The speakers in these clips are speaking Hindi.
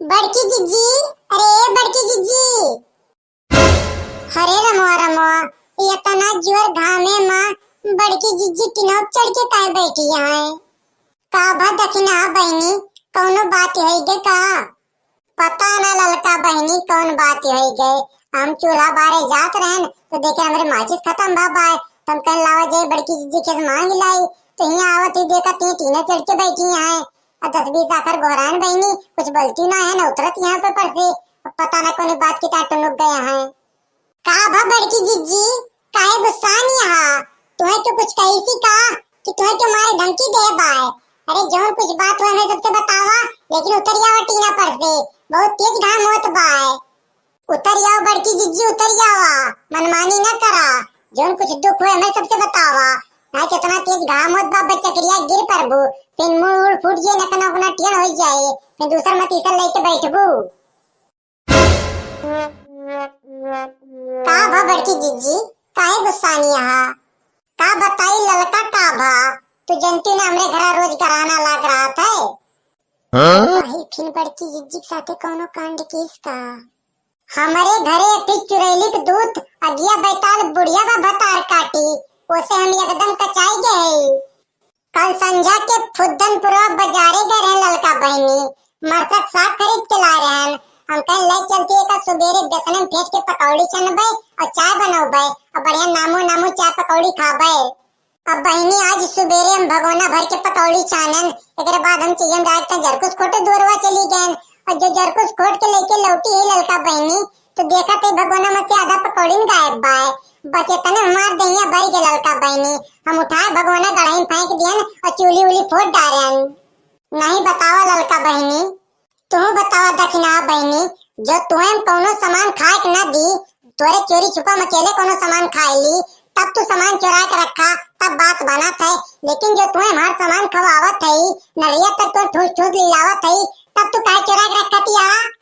बड़की जिज्जी, अरे बड़की जिज्जी। हरे रमवा रमवा, ये तना जोर घामे माँ बड़की जिज्जी टिनोक चढ़ के काहे बैठी है? का भा दखिना बहनी, कौनो बात होई गे का? पता ना ललका बहनी कौन बात होई गए। हम चूल्हा बारे जात रहन तो देखे हमरे माचिस खत्म भा बाय। तुम कह लावा जे बड़की जिज्जी के मांग लाई तो यहाँ आवत ही देखा ती टीने चढ़ के बैठी है। 10-20 आखर गोहरान बहनी कुछ बोलती ना है ना उतरत यहाँ पे पड़ते। पता ना कौन बात की टाटो नुक गया है। का भा बड़की जिज्जी, काहे गुस्सा नहीं है? तुम्हें तो कुछ कही सी का कि तुम्हें तो मारे धमकी दे बाय। अरे जो कुछ बात हुआ हमें सबसे बतावा, लेकिन उतर जावा टीना पर से, बहुत तेज घाम होत बाय। उतर जाओ बड़की जिज्जी, उतर जावा, मनमानी न करा। जो कुछ दुख हुए हमें सबसे बतावा, ना कितना तेज घाम होत बा चक्रिया गिर परबू, फिर मुड़ फूट जे नकना अपना टियन हो जाए, फिर दूसरा मत इसल लेके बैठबू। का भा बड़की जिज्जी, काहे गुस्सा नहीं है? का बताई ललका का भा, तू जनती ने हमरे घरा रोज कराना लाग रहा था। वही फिर बड़की जिज्जी के साथे कौनो कांड किस का? हमारे घरे एक चुरैली के दूत अगिया बैताल बुढ़िया बा भतार काटी, उसे हम एकदम कचाई गए। कल संझा के फुद्दनपुरा बाजारे गए रहे ललका बहनी, मरसक साग खरीद के ला रहे हैं। हम कहीं ले चलती है का सुबेरे बेसन में फेंट के पकौड़ी छनबे और चाय बनौबे और बढ़िया नामो चाय पकौड़ी खाबे। अब बहनी आज सुबेरे हम भगोना भर के पकौड़ी छानन, एक बाद हम चाहिए डायरेक्ट जरकुस खोटे दूरवा चली गए। और जो जरकुस खोट के लेके लौटी है ललका बहनी तो देखा ते भगोना में से आधा पकौड़ी गायब बाय। बचे तने हमार दहिया भर के ललका बहनी, हम उठाए भगोना गढ़ाई फेंक दियन और चूली उली फोड़ डारन। नहीं बतावा ललका बहनी, तू बतावा दखिना बहनी, जो तुम कोनो सामान खाए के न दी, तोरे चोरी छुपा मकेले कोनो सामान खाए ली, तब तू सामान चुरा के रखा तब बात बना थे। लेकिन जो तुम्हें हमार सामान खवावत है, नरिया तक तो ठूस ठूस लिलावत है, तब तू काहे चुरा के रखती है?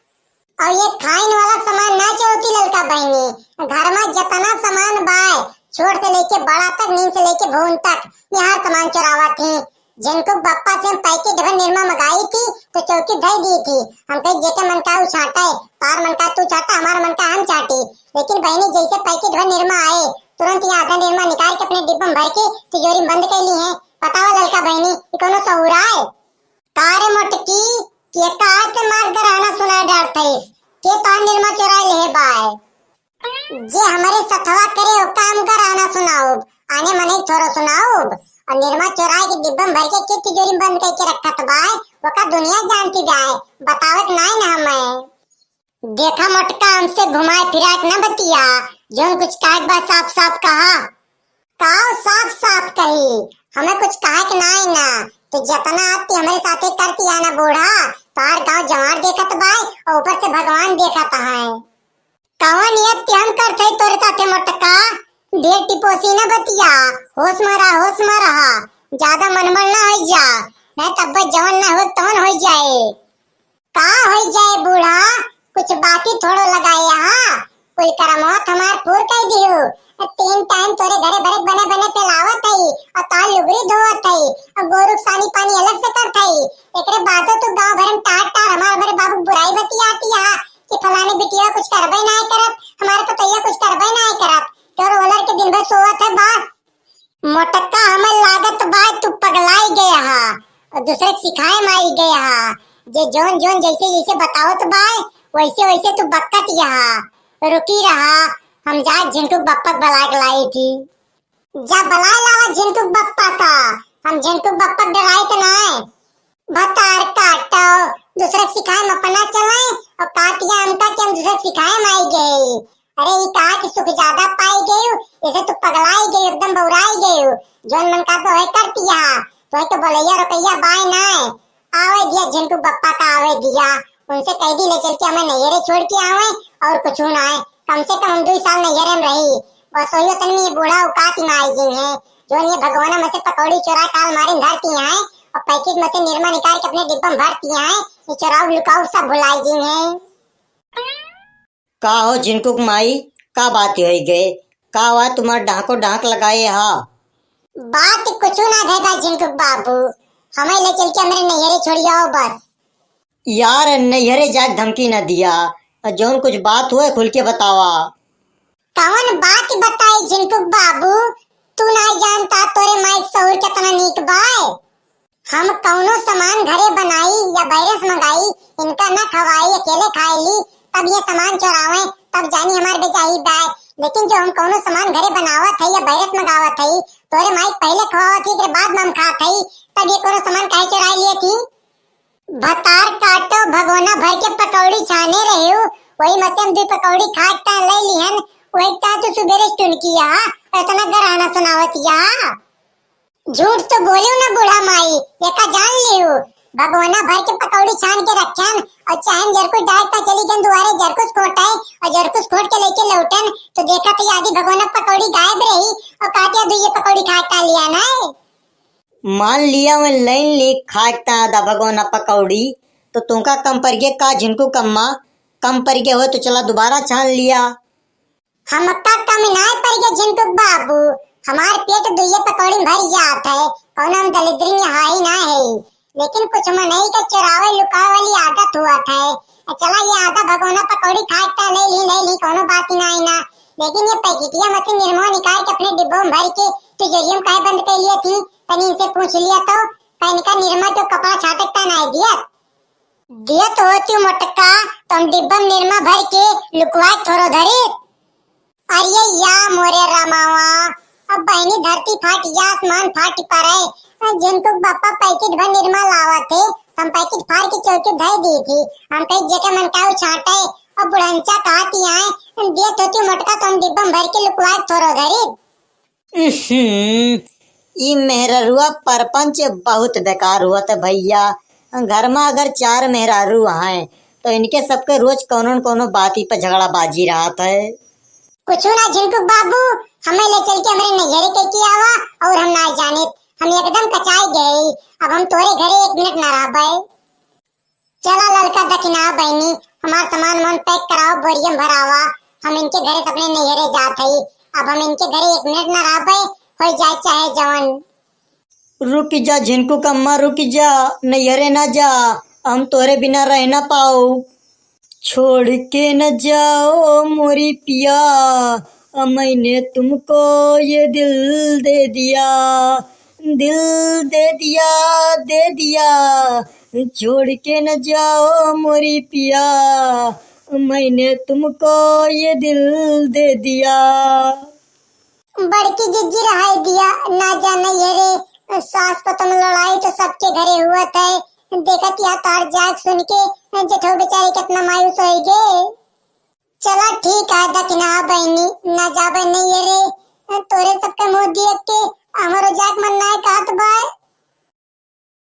और ये खाइन वाला सामान ना चोती ललका बहनी, घर में जितना सामान बाय छोड़ से लेके बड़ा तक, नींद से लेके भून तक, यहाँ सामान चुरावा थी। जिनको बप्पा से हम पैकेट भर निरमा मंगाई थी तो चौकी धई दी थी। हम कहीं जेके मन का उछाटा है, तार मन का तू चाटा, हमारा मन का हम चाटी। लेकिन बहनी जैसे पैकेट भर निरमा आए तुरंत ये आधा निरमा निकाल के अपने डिब्बा में भर के तिजोरी में बंद कर ली है। बतावा ललका बहनी ये कोनो सहुरा है? तारे मोटकी के काहे ते मार गराना सुना डरते के तो निरमा चुरा ले बाय। जे हमारे सथवा करे ओ काम कराना सुनाओ, आने मने थोड़ा सुनाओ। और निरमा चुराए के डिब्बा में भर के तिजोरी में बंद करके रखा तो बाय, वो का दुनिया जानती जाए, बतावत नहीं ना हमें। देखा मोटका हमसे घुमाए फिराए न बतिया, जो कुछ काट बा साफ साफ कहा। काओ साफ साफ कही, हमें कुछ कहा कि नहीं ना, तो जितना आती हमारे साथे करती है ना बूढ़ा, तार गांव जवार देखत बाय और ऊपर से भगवान देखत है। कौन नियत हम करते तोरे साथे मोटका, ढेर टिपोसी न बतिया, होश में रहा, ज्यादा मनमल ना हो जा, नहीं तब जवन ना हो तवन हो जाए। का हो जाए बूढ़ा, कुछ बाकी थोड़ो लगाए हा, कोई करमौत हमार पूर कर दियो। 3 टाइम तोरे घरे भरे बने बने पेलावत है और ताल लुगरी धोवत है और गोरु सानी पानी अलग से करत है। एकरे बाद तो गांव भर में टाट हमार भरे बाबू बुराई बतियाती है कि फलाने बिटिया कुछ करबे नहीं करत, हमारे पतैया कुछ करबे नहीं करत, तोर ओलर के दिन भर सोवत है बस। मोटक्का हमें लागत बात तू पगलाई गया हा और दूसरे सिखाए मारी गया हा। जे जोन जोन जैसे जैसे बतावत बाय वैसे वैसे तू बक्कत यहाँ रुकी रहा। हम जा झिंटू बप्पा बला के लाई थी, जा बला लावा झिंटू बप्पा का, हम झिंटू बप्पा डराए तो नहीं। भतार काटो दूसरे सिखाए में अपना चलाए और काटिया हमका कि हम दूसरे सिखाए माई गई। अरे ये कहा कि सुख ज्यादा पाई गई, इसे तो पगलाई गई, एकदम बौराई गई। जोन मन का तो है करती है, तो बोलैया रुपैया बाय ना आवे दिया झिंटू बप्पा का आवे दिया, उनसे कह दी ले चल के हमें नैहरे छोड़ के आवे और कुछ ना है। कम से कम हम 2 साल नैहरे में रही, बस वही तन में ये बूढ़ा औकात में आई जी है, जो ये भगवाना में से पकौड़ी चुरा काल मारे धरती है और पैकेट में से निरमा निकाल के अपने डिब्बा में भरती है। ये चुराव लुकाव सब भुलाई जी है। का हो जिनको माई का बात हो गए, का हुआ तुम्हार डाको डाक लगाए हा? बात कुछ ना भेगा जिनको बाबू, हमें ले चल के हमारे नैहरे छोड़ जाओ बस। यार नैहरे जाके धमकी न दिया, जौन कुछ बात हुए खुल के बतावा। कौन बात बताई झिनकुक बाबू, तू नहीं जानता तोरे माइक सहूर कितना नीक बाय। हम कौनो सामान घरे बनाई या वायरस मंगाई, इनका न खवाई अकेले खाई ली, तब ये सामान चोरावे तब जानी हमार बेचाई बाय। लेकिन जो हम कौनो सामान घरे बनावत है या वायरस मंगावत है, तोरे माइक पहले खवावत थी फिर बाद में हम खात है, तब ये कोनो सामान काहे चुराई लिए थी। भतार काटो भगोना भर के पकौड़ी छाने रहे हो, वही मत हम 2 पकौड़ी खाट ले लिहन, वही ता तो सुबेरे टुन किया इतना गराना सुनावत या। झूठ तो बोलियो ना बूढ़ा माई, ये का जान लियो। भगोना भर के पकौड़ी छान के रखन और चाहे जरकुछ डाल का चली गन दुआरे जरकुछ खोटाए और जरकुछ खोट के लेके लौटन, तो देखा तो आधी भगोना पकौड़ी गायब रही और काटिया 2 पकौड़ी खाता लिया ना। मान लिया मैं लाइन ले खाटता आधा भगोना पकौड़ी, तो तुमका कम पर गया का झिनको कम्मा, कम पर गया हो तो चला दोबारा छान लिया। हमका कम नाय पर गया झिनकुक बाबू, हमार पेट 2 पकौड़ी भर जात है, कौन हम दलिद्री हाई ना है। लेकिन कुछ मनई का चुरावे लुकावे वाली आदत हुआ था। चला ये आधा भगोना पकौड़ी खाता ले ली कोनो बात ही ना। लेकिन ये पैकेटिया मशीन निर्मो निकाल के अपने डिब्बों में भर के तिजोरियों काहे बंद कर लिया थी, तनी इनसे पूछ लिया तो कहीं का निर्मा जो कपड़ा छाटकता नहीं दिया तो होती मोटका, तुम डिब्बा में निर्मा भर के लुकवा थोड़ो धरे। अरे या मोरे रामावा, अब बहनी धरती फाट या आसमान फाट पड़े, जिनको बापा पैकेट भर निर्मा लावा थे, हम पैकेट फाड़ के चौकी धर दी थी। हम कई जगह मन काऊ छाटे और बुढ़ंचा कहती आए दिया तो मोटका तुम डिब्बा में भर के लुकवा थोड़ो धरे। ई मेहरुआ परपंच बहुत बेकार हुआ था भैया। घर में अगर 4 मेहरारू हैं तो इनके सबके रोज कोनो न कोनो बात ही पे झगड़ा बाजी रहा था। कुछ ना झिनकुक बाबू, हमें ले चल के हमारे नजरे के किया हुआ और हम ना जाने, हम एकदम कचाई गए। अब हम तोरे घरे 1 मिनट ना रह पाए। चला लड़का दखिना बहनी, हमार सामान मन पैक कराओ, बोरियम भरावा, हम इनके घरे अपने नजरे जात हई। अब हम इनके घरे 1 मिनट ना रह पाए, हो जाए चाहे जवन। रुक जा झिनको कम्मा, रुक जा, नैहरे ना जा, हम तोरे बिना रह ना पाओ। छोड़ के न जाओ मोरी पिया, मैंने तुमको ये दिल दे दिया, दिल दे दिया, दे दिया। छोड़ के न जाओ मोरी पिया, मैंने तुमको ये दिल दे दिया। बड़की जिज्जी रहा दिया ना जाने ये रे, सास को तुम लड़ाई तो सबके घरे हुआ था। देखा क्या तार जाग सुन के जेठो बेचारे कितना मायूस हो गए। चला ठीक है दखिना बहनी, ना जाबे नहीं ये रे, तोरे सबके मुंह देख के